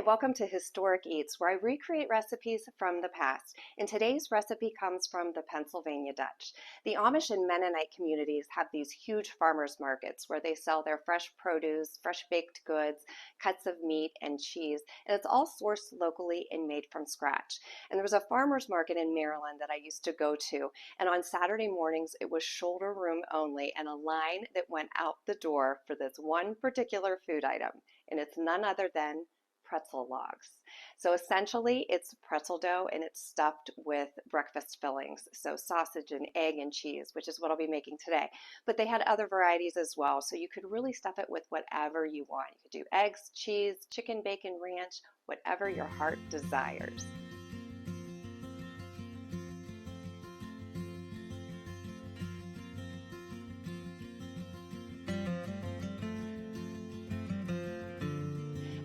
welcome to Historic Eats, where I recreate recipes from the past. And today's recipe comes from the Pennsylvania Dutch. The Amish and Mennonite communities have these huge farmers markets where they sell their fresh produce, fresh baked goods, cuts of meat, and cheese. And it's all sourced locally and made from scratch. And there was a farmers market in Maryland that I used to go to. And on Saturday mornings, it was shoulder room only and a line that went out the door for this one particular food item. And it's none other than pretzel logs. So essentially it's pretzel dough and it's stuffed with breakfast fillings. So sausage and egg and cheese, which is what I'll be making today. But they had other varieties as well. So you could really stuff it with whatever you want. You could do eggs, cheese, chicken, bacon, ranch, whatever your heart desires.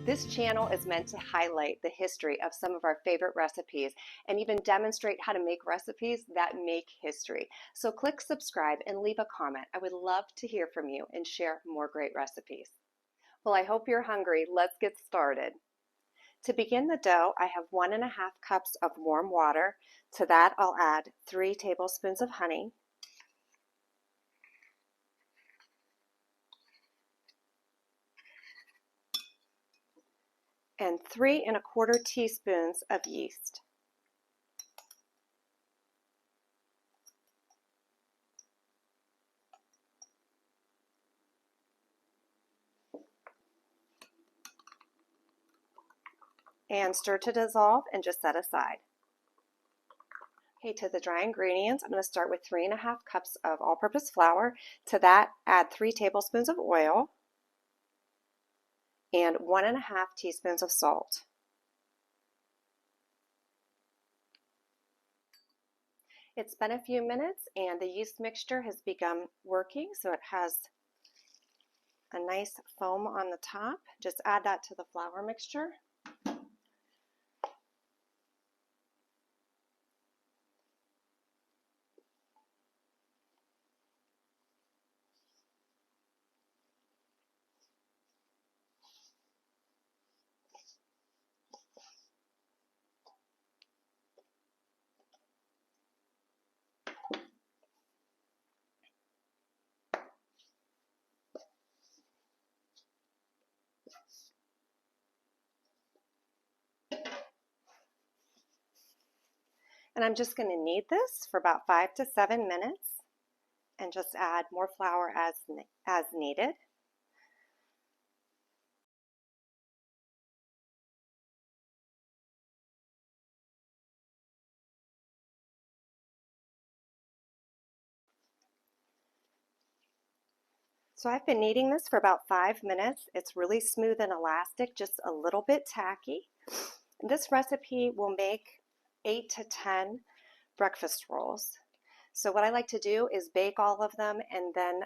This channel is meant to highlight the history of some of our favorite recipes and even demonstrate how to make recipes that make history. So click subscribe and leave a comment. I would love to hear from you and share more great recipes. Well, I hope you're hungry. Let's get started. To begin the dough, I have 1.5 cups of warm water. To that, I'll add 3 tablespoons of honey, and 3¼ teaspoons of yeast. And stir to dissolve and just set aside. Okay, to the dry ingredients, I'm going to start with 3½ cups of all-purpose flour. To that, add 3 tablespoons of oil and 1½ teaspoons of salt. It's been a few minutes and the yeast mixture has begun working, so it has a nice foam on the top. Just add that to the flour mixture. And I'm just going to knead this for about 5 to 7 minutes and just add more flour as needed. So I've been kneading this for about 5 minutes. It's really smooth and elastic, just a little bit tacky. This recipe will make 8 to 10 breakfast rolls. So what I like to do is bake all of them, and then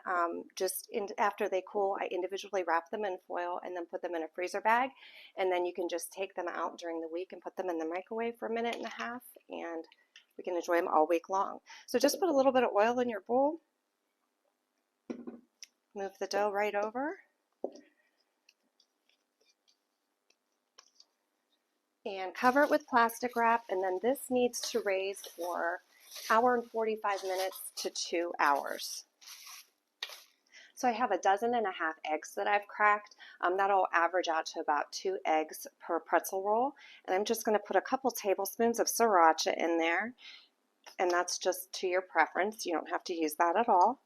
after they cool, I individually wrap them in foil and then put them in a freezer bag. And then you can just take them out during the week and put them in the microwave for 1.5 minutes, and we can enjoy them all week long. So just put a little bit of oil in your bowl. Move the dough right over. And cover it with plastic wrap, and then this needs to raise for 1 hour and 45 minutes to 2 hours. So I have 1.5 dozen eggs that I've cracked. That'll average out to about 2 eggs per pretzel roll. And I'm just going to put a couple tablespoons of sriracha in there, and that's just to your preference. You don't have to use that at all.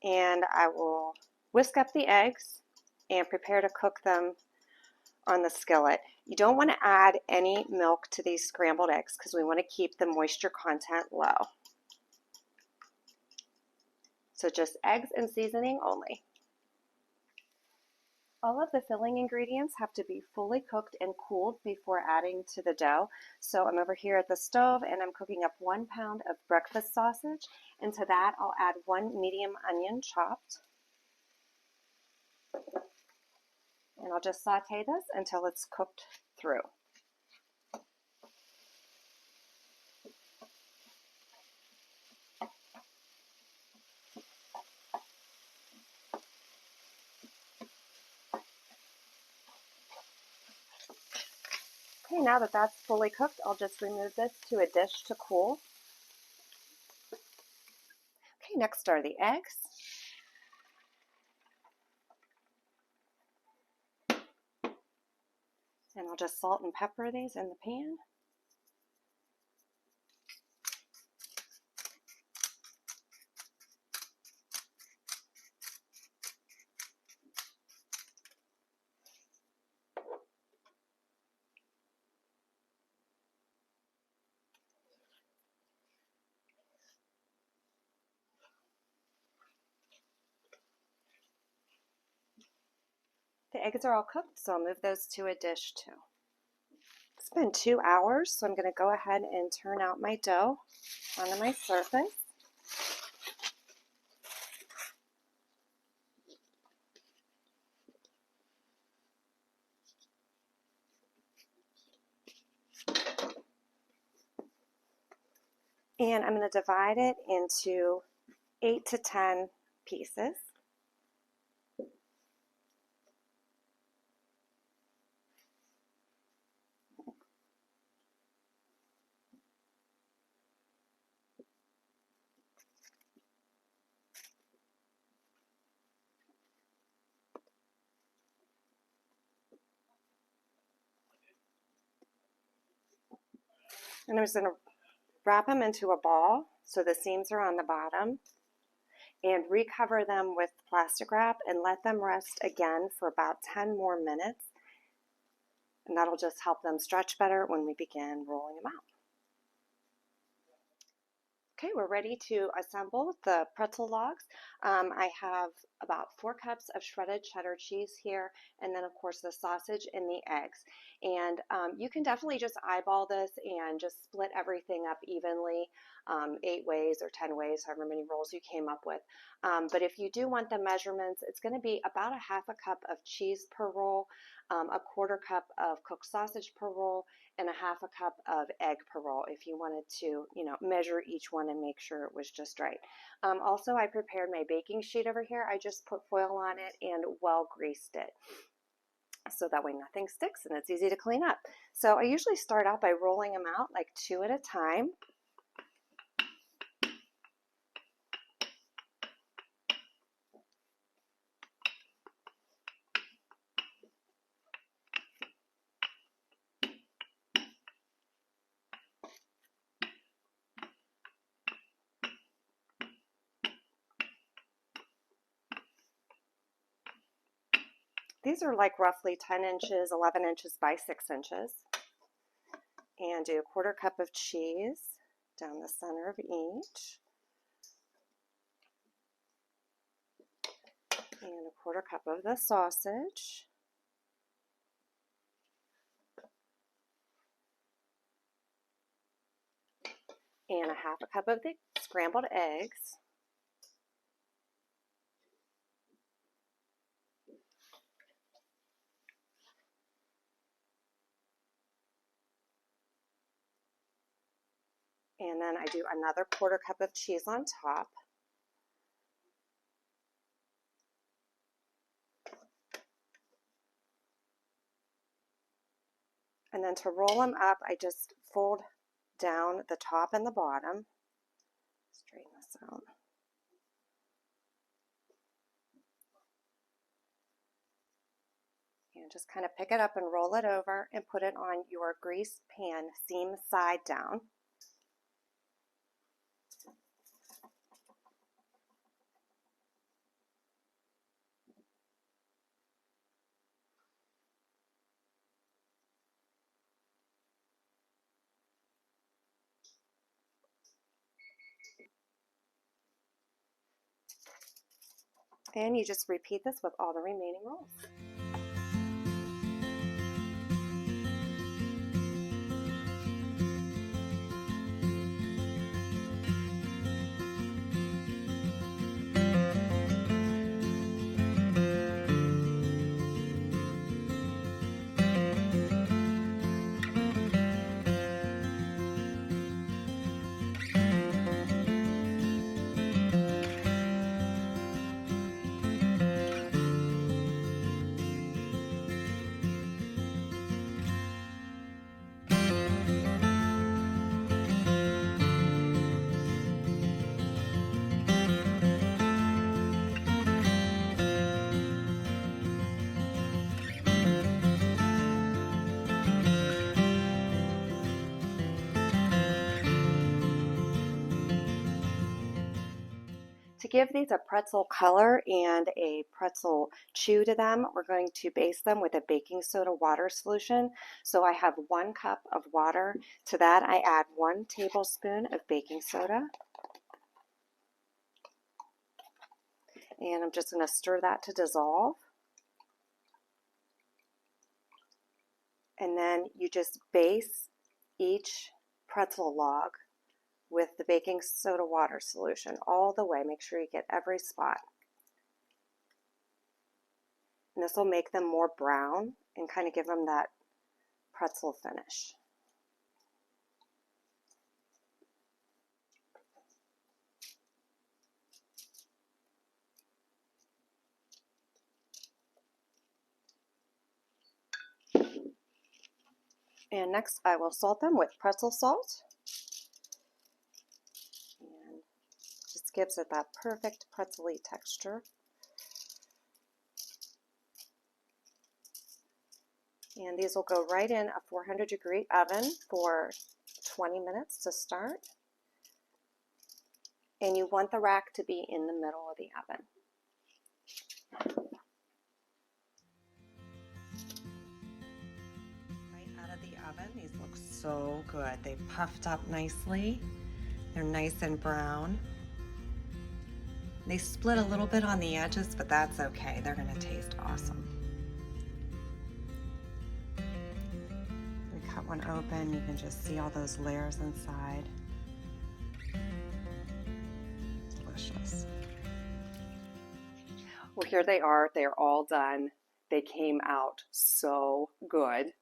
And I will whisk up the eggs and prepare to cook them on the skillet. You don't want to add any milk to these scrambled eggs because we want to keep the moisture content low. So just eggs and seasoning only. All of the filling ingredients have to be fully cooked and cooled before adding to the dough. So I'm over here at the stove and I'm cooking up 1 pound of breakfast sausage, and to that I'll add 1 medium onion chopped. And I'll just saute this until it's cooked through. Okay, now that that's fully cooked, I'll just remove this to a dish to cool. Okay, next are the eggs. And I'll just salt and pepper these in the pan. The eggs are all cooked, so I'll move those to a dish too. It's been 2 hours, so I'm going to go ahead and turn out my dough onto my surface. And I'm going to divide it into 8 to 10 pieces. And I'm just going to wrap them into a ball so the seams are on the bottom, and recover them with plastic wrap and let them rest again for about 10 more minutes. And that'll just help them stretch better when we begin rolling them out. Okay, we're ready to assemble the pretzel logs. I have about 4 cups of shredded cheddar cheese here, and then of course the sausage and the eggs. And you can definitely just eyeball this and just split everything up evenly, 8 ways or 10 ways, however many rolls you came up with. But if you do want the measurements, it's going to be about a half a cup of cheese per roll, a quarter cup of cooked sausage per roll, and a half a cup of egg per roll if you wanted to, measure each one and make sure it was just right. Also, I prepared my baking sheet over here. I just put foil on it and well greased it, so that way nothing sticks and it's easy to clean up. So I usually start out by rolling them out like 2 at a time. These are like roughly 10 inches, 11 inches by 6 inches. And do a quarter cup of cheese down the center of each. And a quarter cup of the sausage. And a half a cup of the scrambled eggs. And then I do another quarter cup of cheese on top. And then to roll them up, I just fold down the top and the bottom. Straighten this out. And just kind of pick it up and roll it over and put it on your greased pan, seam side down. And you just repeat this with all the remaining rolls. To give these a pretzel color and a pretzel chew to them, we're going to base them with a baking soda water solution. So I have 1 cup of water. To that I add 1 tablespoon of baking soda. And I'm just going to stir that to dissolve. And then you just base each pretzel log with the baking soda water solution all the way. Make sure you get every spot. And this will make them more brown and kind of give them that pretzel finish. And next I will salt them with pretzel salt. And just gives it that perfect pretzel-y texture. And these will go right in a 400-degree oven for 20 minutes to start. And you want the rack to be in the middle of the oven. Right out of the oven, these look so good. They puffed up nicely. They're nice and brown. They split a little bit on the edges, but that's okay. They're going to taste awesome. We cut one open. You can just see all those layers inside. Delicious. Well, here they are. They are all done. They came out so good.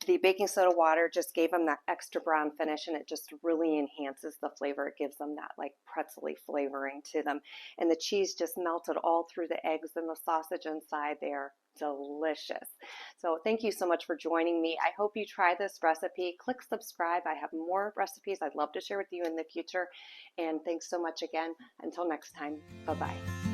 The baking soda water just gave them that extra brown finish, and it just really enhances the flavor. It gives them that like pretzel-y flavoring to them. And the cheese just melted all through the eggs and the sausage inside. They're delicious. So thank you so much for joining me. I hope you try this recipe. Click subscribe. I have more recipes I'd love to share with you in the future. And thanks so much again. Until next time, bye-bye.